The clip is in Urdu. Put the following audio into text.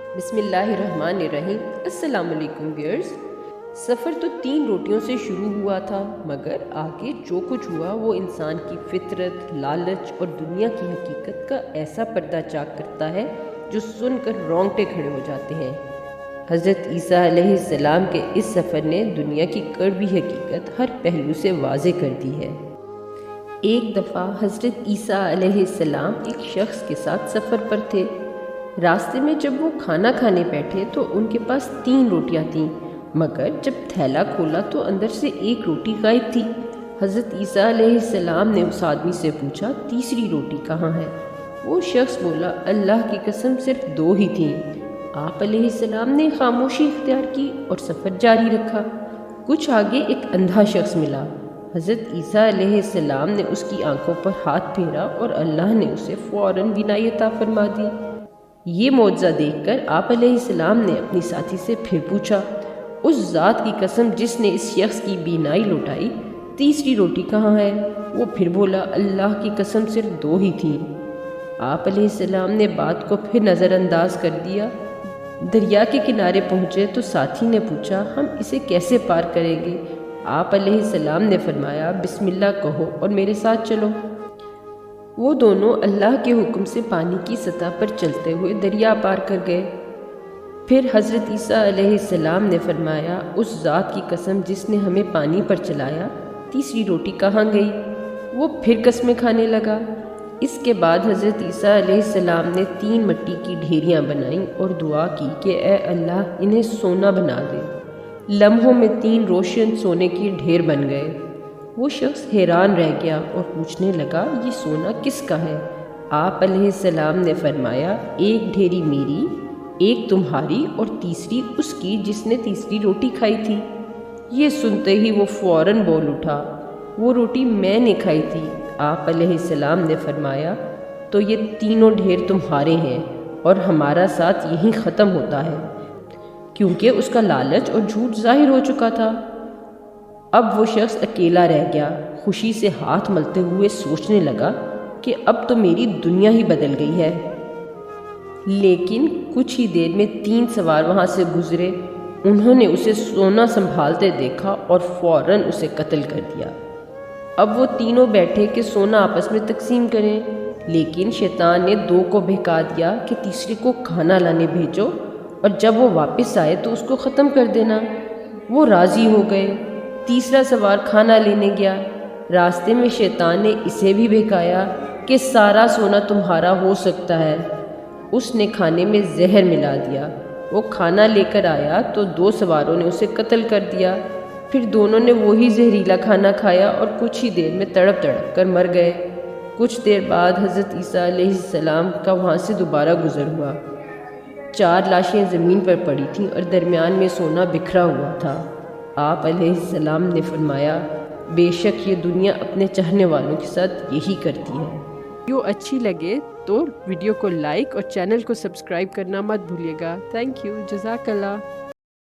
بسم اللہ الرحمن الرحیم۔ السلام علیکم ویئرز۔ سفر تو 3 روٹیوں سے شروع ہوا تھا، مگر آگے جو کچھ ہوا وہ انسان کی فطرت، لالچ اور دنیا کی حقیقت کا ایسا پردہ چاک کرتا ہے جو سن کر رونگٹے کھڑے ہو جاتے ہیں۔ حضرت عیسیٰ علیہ السلام کے اس سفر نے دنیا کی کڑوی حقیقت ہر پہلو سے واضح کر دی ہے۔ ایک دفعہ حضرت عیسیٰ علیہ السلام ایک شخص کے ساتھ سفر پر تھے۔ راستے میں جب وہ کھانا کھانے بیٹھے تو ان کے پاس 3 روٹیاں تھیں، مگر جب تھیلا کھولا تو اندر سے 1 روٹی غائب تھی۔ حضرت عیسیٰ علیہ السلام نے اس آدمی سے پوچھا، تیسری روٹی کہاں ہے؟ وہ شخص بولا، اللہ کی قسم صرف 2 ہی تھیں۔ آپ علیہ السلام نے خاموشی اختیار کی اور سفر جاری رکھا۔ کچھ آگے ایک اندھا شخص ملا۔ حضرت عیسیٰ علیہ السلام نے اس کی آنکھوں پر ہاتھ پھیرا اور اللہ نے اسے فوراً بینائی عطا فرما دی۔ یہ معجزہ دیکھ کر آپ علیہ السلام نے اپنی ساتھی سے پھر پوچھا، اس ذات کی قسم جس نے اس شخص کی بینائی لوٹائی، تیسری روٹی کہاں ہے؟ وہ پھر بولا، اللہ کی قسم صرف 2 ہی تھیں۔ آپ علیہ السلام نے بات کو پھر نظر انداز کر دیا۔ دریا کے کنارے پہنچے تو ساتھی نے پوچھا، ہم اسے کیسے پار کریں گے؟ آپ علیہ السلام نے فرمایا، بسم اللہ کہو اور میرے ساتھ چلو۔ وہ دونوں اللہ کے حکم سے پانی کی سطح پر چلتے ہوئے دریا پار کر گئے۔ پھر حضرت عیسیٰ علیہ السلام نے فرمایا، اس ذات کی قسم جس نے ہمیں پانی پر چلایا، تیسری روٹی کہاں گئی؟ وہ پھر قسمیں کھانے لگا۔ اس کے بعد حضرت عیسیٰ علیہ السلام نے 3 مٹی کی ڈھیریاں بنائیں اور دعا کی کہ اے اللہ انہیں سونا بنا دے۔ لمحوں میں 3 روشن سونے کی ڈھیر بن گئے۔ وہ شخص حیران رہ گیا اور پوچھنے لگا، یہ سونا کس کا ہے؟ آپ علیہ السلام نے فرمایا، ایک ڈھیری میری، ایک تمہاری اور تیسری اس کی جس نے تیسری روٹی کھائی تھی۔ یہ سنتے ہی وہ فوراً بول اٹھا، وہ روٹی میں نے کھائی تھی۔ آپ علیہ السلام نے فرمایا، تو یہ تینوں ڈھیر تمہارے ہیں اور ہمارا ساتھ یہیں ختم ہوتا ہے، کیونکہ اس کا لالچ اور جھوٹ ظاہر ہو چکا تھا۔ اب وہ شخص اکیلا رہ گیا، خوشی سے ہاتھ ملتے ہوئے سوچنے لگا کہ اب تو میری دنیا ہی بدل گئی ہے۔ لیکن کچھ ہی دیر میں 3 سوار وہاں سے گزرے۔ انہوں نے اسے سونا سنبھالتے دیکھا اور فوراً اسے قتل کر دیا۔ اب وہ تینوں بیٹھے کہ سونا آپس میں تقسیم کریں، لیکن شیطان نے 2 کو بہکا دیا کہ تیسرے کو کھانا لانے بھیجو اور جب وہ واپس آئے تو اس کو ختم کر دینا۔ وہ راضی ہو گئے۔ تیسرا سوار کھانا لینے گیا۔ راستے میں شیطان نے اسے بھی بہکایا کہ سارا سونا تمہارا ہو سکتا ہے۔ اس نے کھانے میں زہر ملا دیا۔ وہ کھانا لے کر آیا تو 2 سواروں نے اسے قتل کر دیا۔ پھر دونوں نے وہی زہریلا کھانا کھایا اور کچھ ہی دیر میں تڑپ تڑپ کر مر گئے۔ کچھ دیر بعد حضرت عیسیٰ علیہ السلام کا وہاں سے دوبارہ گزر ہوا۔ 4 لاشیں زمین پر پڑی تھیں اور درمیان میں سونا بکھرا ہوا تھا۔ آپ علیہ السلام نے فرمایا، بے شک یہ دنیا اپنے چاہنے والوں کے ساتھ یہی کرتی ہے۔ ویڈیو اچھی لگے تو ویڈیو کو لائک اور چینل کو سبسکرائب کرنا مت بھولیے گا۔ تھینک یو، جزاک اللہ۔